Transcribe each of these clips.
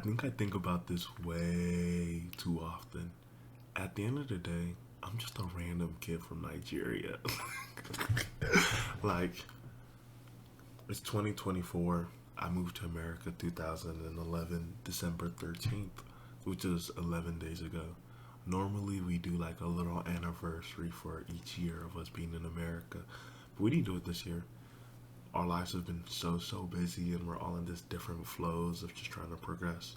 think I think about this way too often. At the end of the day, I'm just a random kid from Nigeria. Like, it's 2024. I moved to America 2011, December 13th, which is 11 days ago. Normally, we do like a little anniversary for each year of us being in America, but we didn't do it this year. Our lives have been so busy, and we're all in this different flows of just trying to progress.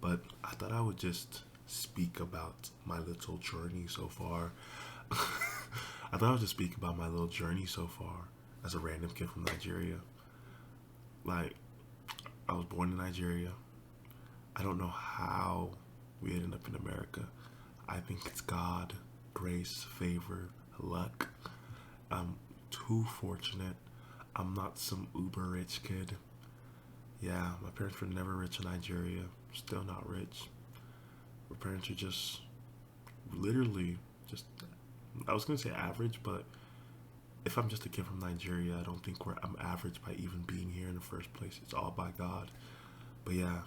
But I thought I would just speak about my little journey so far. I thought I would just speak about my little journey so far as a random kid from Nigeria. Like, I was born in Nigeria. I don't know how we ended up in America. I think it's God, grace, favor, luck. I'm too fortunate. I'm not some uber rich kid. Yeah, my parents were never rich in Nigeria. Still not rich. My parents are just literally just, I was gonna say average, but if I'm just a kid from Nigeria, I don't think I'm average by even being here in the first place. It's all by God. But yeah,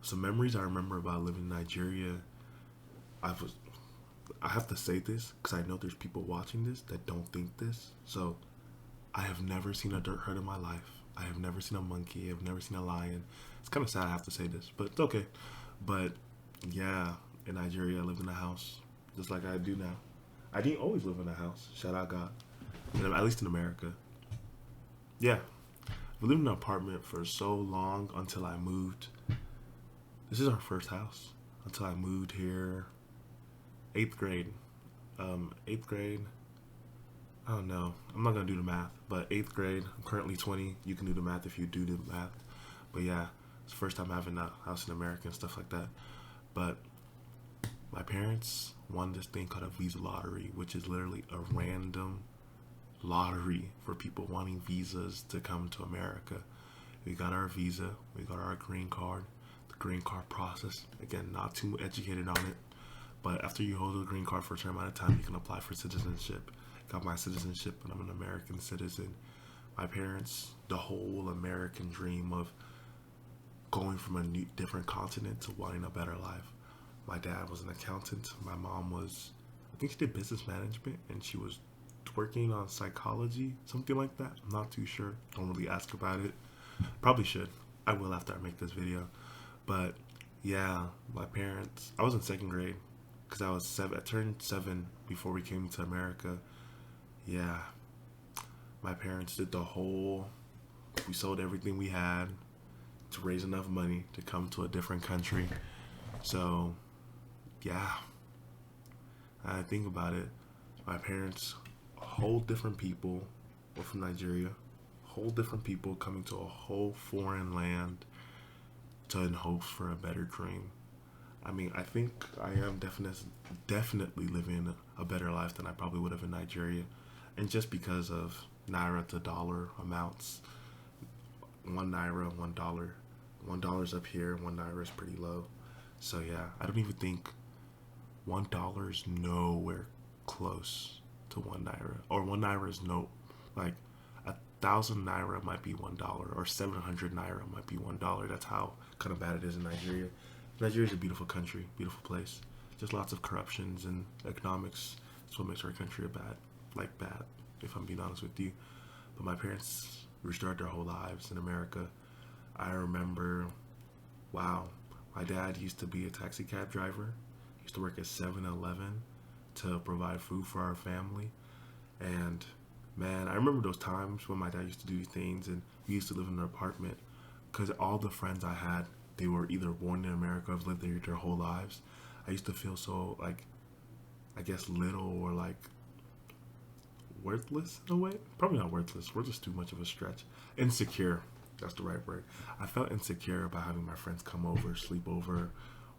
some memories I remember about living in Nigeria. I was I have to say this because I know there's people watching this that don't think this. So I have never seen a dirt herd in my life. I have never seen a monkey. I've never seen a lion. It's kind of sad I have to say this, but it's okay. But yeah, in Nigeria, I lived in a house just like I do now. I didn't always live in a house. Shout out God. At least in America. Yeah, we lived in an apartment for so long until I moved. This is our first house until I moved here. Eighth grade. Eighth grade. I don't know. I'm not gonna do the math, but eighth grade. I'm currently 20. You can do the math if you do the math. But yeah, it's the first time having a house in America and stuff like that. But my parents won this thing called a visa lottery, which is literally a random lottery for people wanting visas to come to America. We got our visa, we got our green card. The green card process, again, not too educated on it, but after you hold the green card for a certain amount of time, you can apply for citizenship. Got my citizenship, and I'm an American citizen. My parents, the whole American dream of going from a new, different continent to wanting a better life. My dad was an accountant. My mom was, I think she did business management, and she was working on psychology, something like that. I'm not too sure. Don't really ask about it. Probably should. I will after I make this video. But yeah, my parents. I was in second grade because I was 7. I turned 7 before we came to America. Yeah, my parents did the whole. We sold everything we had to raise enough money to come to a different country. So yeah, I think about it. My parents, whole different people, were from Nigeria. Whole different people coming to a whole foreign land to in hopes for a better dream. I mean, I think I am definitely living a better life than I probably would have in Nigeria, and just because of naira to dollar amounts, 1 naira, $1, $1 up here, 1 naira is pretty low. So yeah, I don't even think $1 is nowhere close to 1 naira, or 1 naira is no, like 1,000 naira might be $1, or 700 naira might be $1. That's how kind of bad it is in Nigeria. Nigeria is a beautiful country, beautiful place. Just lots of corruptions and economics. That's what makes our country a bad, if I'm being honest with you. But my parents restored their whole lives in America. I remember, wow, my dad used to be a taxi cab driver. He used to work at 7-Eleven to provide food for our family. And man, I remember those times when my dad used to do things and we used to live in an apartment because all the friends I had, they were either born in America or have lived there their whole lives. I used to feel so, like, I guess little, or like worthless in a way. Probably not worthless. We're just too much of a stretch. Insecure. That's the right word. I felt insecure about having my friends come over, sleep over,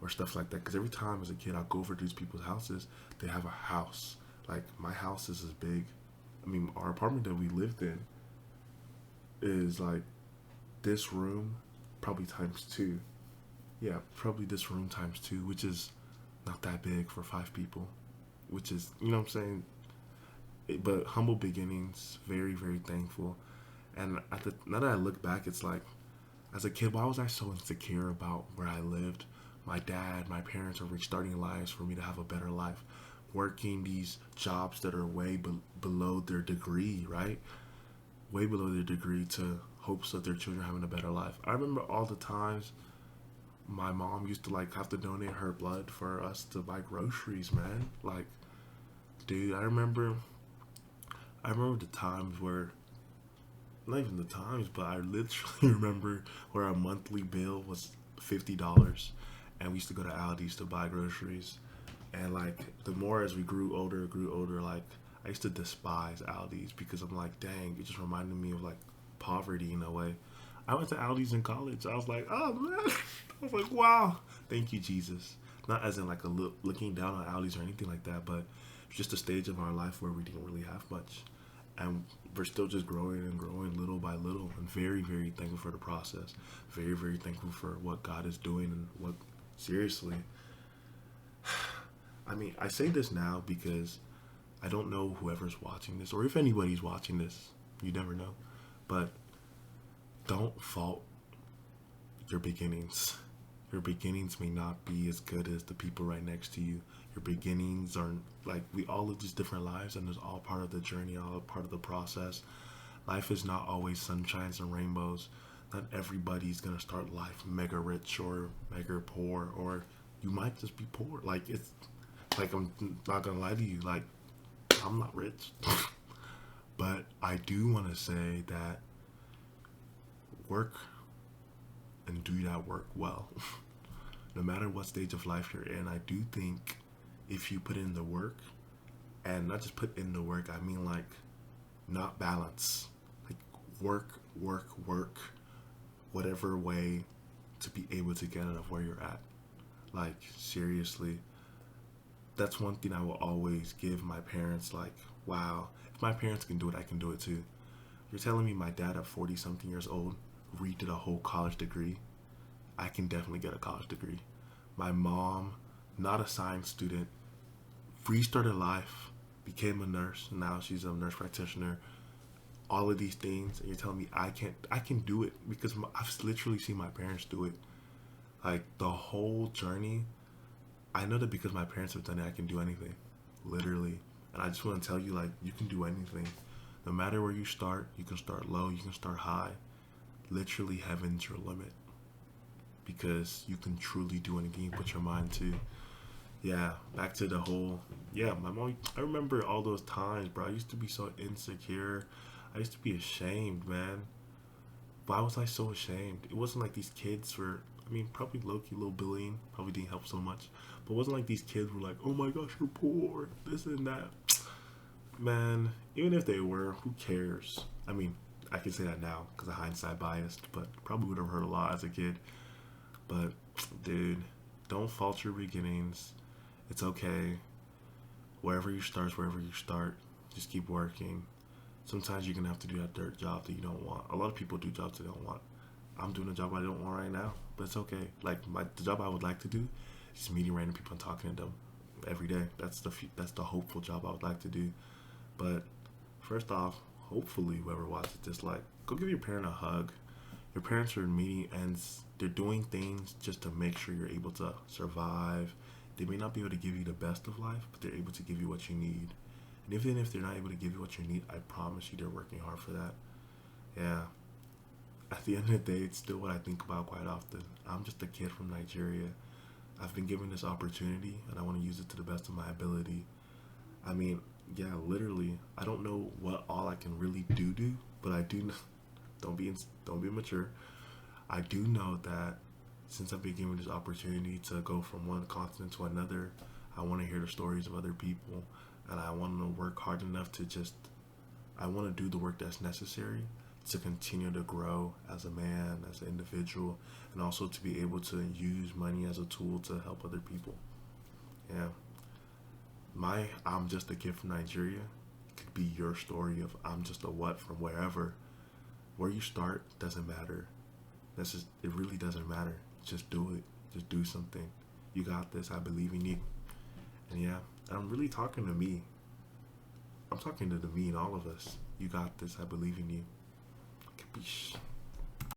or stuff like that. Because every time as a kid, I'd go over to these people's houses. They have a house. Like, my house is as big. I mean, our apartment that we lived in is like this room, probably times two. Yeah, probably this room times two, which is not that big for 5 people. Which is, you know what I'm saying? But humble beginnings, very, very thankful. And now that I look back, it's like As a kid, why was I so insecure about where I lived? My dad, my parents are restarting lives for me to have a better life, working these jobs that are way below their degree, right? Way below their degree to hopes of their children having a better life. I remember all the times my mom used to like have to donate her blood for us to buy groceries, man. Like, dude, I remember the times where not even the times, but I literally remember where our monthly bill was $50, and we used to go to Aldi's to buy groceries. And like the more as we grew older, like I used to despise Aldi's because I'm like, dang, it just reminded me of like poverty in a way. I went to Aldi's in college. I was like, oh man, I was like, wow, thank you Jesus. Not as in like a looking down on Aldi's or anything like that, but it's just a stage of our life where we didn't really have much, and we're still just growing and growing little by little. And very very thankful for the process. Very very thankful for what God is doing and what seriously. I mean, I say this now because I don't know whoever's watching this or if anybody's watching this. You never know. But don't fault your beginnings. Your beginnings may not be as good as the people right next to you. Your beginnings are like we all live these different lives, and it's all part of the journey, all part of the process. Life is not always sunshines and rainbows. Not everybody's gonna start life mega rich or mega poor, or you might just be poor. Like it's like I'm not gonna lie to you. Like I'm not rich, but I do want to say that work and do that work well. No matter what stage of life you're in, I do think if you put in the work, and not just put in the work, I mean like not balance, like work, work, work, whatever way to be able to get out of where you're at. Like seriously, that's one thing I will always give my parents. Like, wow, if my parents can do it, I can do it too. You're telling me my dad at 40 something years old redid a whole college degree? I can definitely get a college degree. My mom, not a science student, restarted life, became a nurse. Now she's a nurse practitioner. All of these things, and you're telling me I can't? I can do it because I've literally seen my parents do it. Like the whole journey, I know that because my parents have done it, I can do anything, literally. And I just want to tell you, like, you can do anything. No matter where you start, you can start low, you can start high. Literally, heaven's your limit because you can truly do anything you put your mind to. Yeah, back to the whole. Yeah, my mom. I remember all those times, bro. I used to be so insecure. I used to be ashamed, man. Why was I so ashamed? It wasn't like these kids were. I mean, probably low key, little bullying probably didn't help so much, but it wasn't like these kids were like, "Oh my gosh, you're poor," this and that. Man, even if they were, who cares? I mean, I can say that now because of hindsight biased, but probably would have hurt a lot as a kid. But, dude, don't fault your beginnings. It's okay. Wherever you start, wherever you start, just keep working. Sometimes you're gonna have to do that dirt job that you don't want. A lot of people do jobs they don't want. I'm doing a job I don't want right now, but it's okay. Like the job I would like to do is meeting random people and talking to them every day. That's the hopeful job I would like to do. But first off, hopefully whoever watches this, like, go give your parent a hug. Your parents are meeting ends. They're doing things just to make sure you're able to survive. They may not be able to give you the best of life, but they're able to give you what you need. And even if they're not able to give you what you need, I promise you they're working hard for that. Yeah. At the end of the day, it's still what I think about quite often. I'm just a kid from Nigeria. I've been given this opportunity, and I want to use it to the best of my ability. I mean, yeah, literally, I don't know what all I can really do, but I do know. Don't be immature. I do know that since I've been given this opportunity to go from one continent to another, I want to hear the stories of other people, and I want to work hard enough to just. I want to do the work that's necessary to continue to grow as a man, as an individual, and also to be able to use money as a tool to help other people. Yeah. I'm just a kid from Nigeria could be your story of I'm just a what from wherever. Where you start doesn't matter. It really doesn't matter. Just do it. Just do something. You got this. I believe in you. And yeah, I'm really talking to me. I'm talking to the me and all of us. You got this. I believe in you. Capiche?